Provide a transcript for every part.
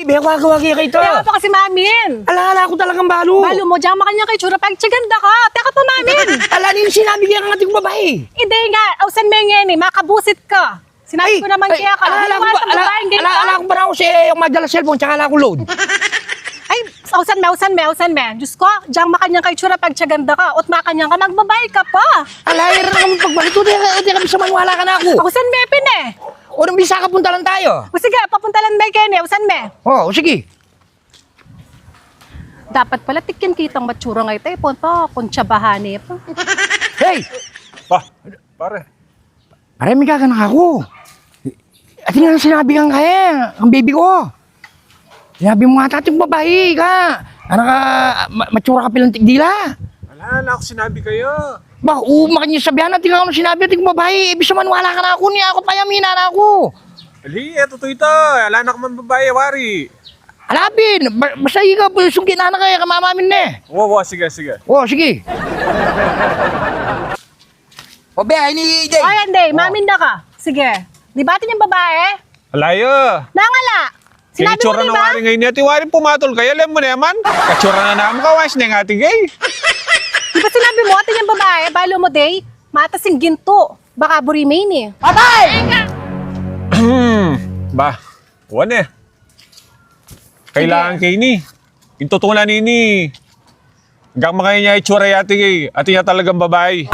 Wagi kayo ito. Kaya pa kasi mamin. Alala ko talagang balo. Balo mo, diyan makanya kay tsura pag tsaganda ka. Teka pa mamin. Alala yung sinabi kaya ng ating babae. Hindi nga, ausan mo yan eh, makabusit ka. Sinabi ko naman kaya ka. Alala ko ba na ako siya yung madala cellphone tsaka alala ko load. Ay, ausan me. Diyos ko, diyan makanya kay tsura pag tsaganda ka. At makanya ka, magbabay ka pa. Alala rin naman pagbalik. Hindi kami sa manwala ka na ako. Ausan me, pin eh. O nang bisa ka punta lang tayo. O sige, papunta lang ba Kenny? Ausan me. Oo, sige. Dapat pala tikin kitang matsura nga ito. Punta, kuntsabahan pa. Hey! Pare. Pare, may kakanak ako. At nga sinabi kang kaya, ang baby ko. Sinabi mo nga tatong babae ka. Ano ka, matsura ka pilang tigdila. Wala na ako sinabi kayo. Ba, makanya sabihan natin kung ano sinabi natin babae. Ibig saman wala ka na ako niya. Ako payamina na ako. Ali, eto to ito. Wala na ka man babae, wari. Alapin, basta ikaw po yung kinana kaya kamamamin na eh. Oo, sige. Oo, sige. O, be, ay ni Jay. Ay, hindi. Mamin na ka. Sige. Di ba atin yung babae? Alayo. Nangala. Sinabi mo, Kaya di ba? wari ngayon natin. Wari pumatol kayo. Alam mo na yaman. Katsura na naman kawas na yung ating gay. Di ba sinabi mo atin yung babae? Balo mo, day. Matasing ginto. Baka burimain eh. Patay! Ba, huwan eh. Kailangan kayo ni. Intutunan nini. Hanggang makaya niya itsura yati gay. At niya talagang babae.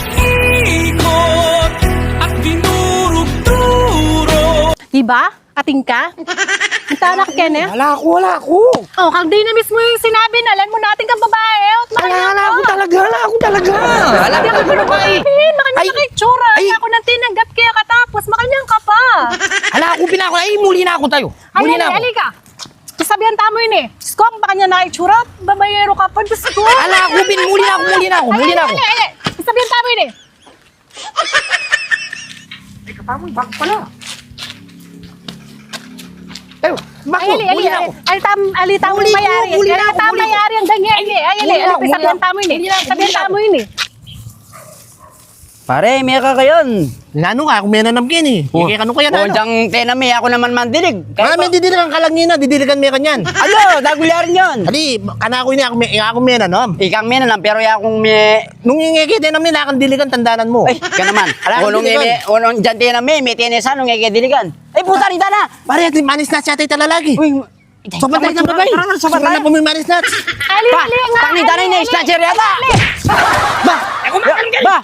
Pinaikot-ikot at dinurog-durog. Di ba? Ating ka? Kita na ka, Kenneth? Wala ako. Oh, kag di na mismo yung sinabi na, alam mo natin kang babae. At makanya Wala ka. ako talaga. Wala ko babae. Makanya ka itsura. Ay. Ay, ako nang tinanggap kaya ka tapos. Makanya ka pa. Wala ako pinako. Ay, muli na ako tayo. Muli na ako. Ali ka. Sabihan tamo yun eh. Diyos ko, ang baka niya na itsura. Babayero ka pa. Diyos ko. Wala ako, muli na ako. Sabihan tamo yun eh. Ay, kapamon, bago pala. Tayo, bako, Ay, muli na ako. Ali tamo Muli ko, mayari. muli na Ali ako, tamo muli ko. mayari ang ganyan. Ay, sabihan tamo yun eh. Sabihan tamo yun eh. Pare, may ka kayon. Nano ka, kung may nanamkin eh. Ikay kano kaya O, nano? diyang tenami ako naman mandilig. May didiligan ka lang nina, didiligan may kanyan. Ano, dagulyarin yun. Hali, kana ako ini, ako may nanom. Ikang may na lang, pero yakong may... Nung ingeke din namin, nakang diligan, tandanan mo. Ay, ka naman. Ala, Unong diligan. dyan tenami, may tinesan, nung ikidiligan. Ay, puta rin na. Pare, manis na siya tayo talalagi. Uy, Sobat na babay. Sobat na po may manis na. Ali, pa, nga. pakita na yung snatcher yata. Ba, ako makan kayo. Ba,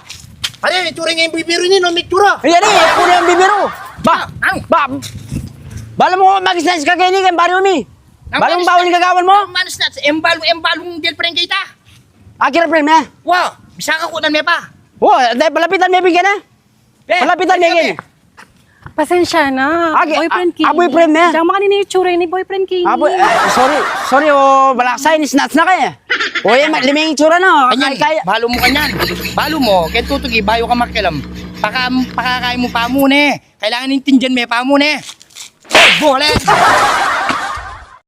Pare, itsura nga yung bibiro ni, no, may tsura. yan eh, ako na yung bibiro. Ba, bala mo mag-snatch ka kayo ni, baro mi. Bala mo bawal yung gagawan mo. Manis na, embalong girlfriend kita. Akira friend mo. Wow, bisa ka kunan may pa. Oh, dahil palapitan may bigyan na. Palapitan may bigyan. Pasensya na. Boyfriend King. Boyfriend na. Diyan makanin ni itsura ni Boyfriend King. Sorry, balaksay ni snatch na kaya. O yan, liming itsura no. Kanyan, balo mo kanyan. Balo mo, kaya tutugi, bayo ka makilam. Pakakain mo pa muna eh. Kailangan intindihan may pa muna eh. Oh, bolet!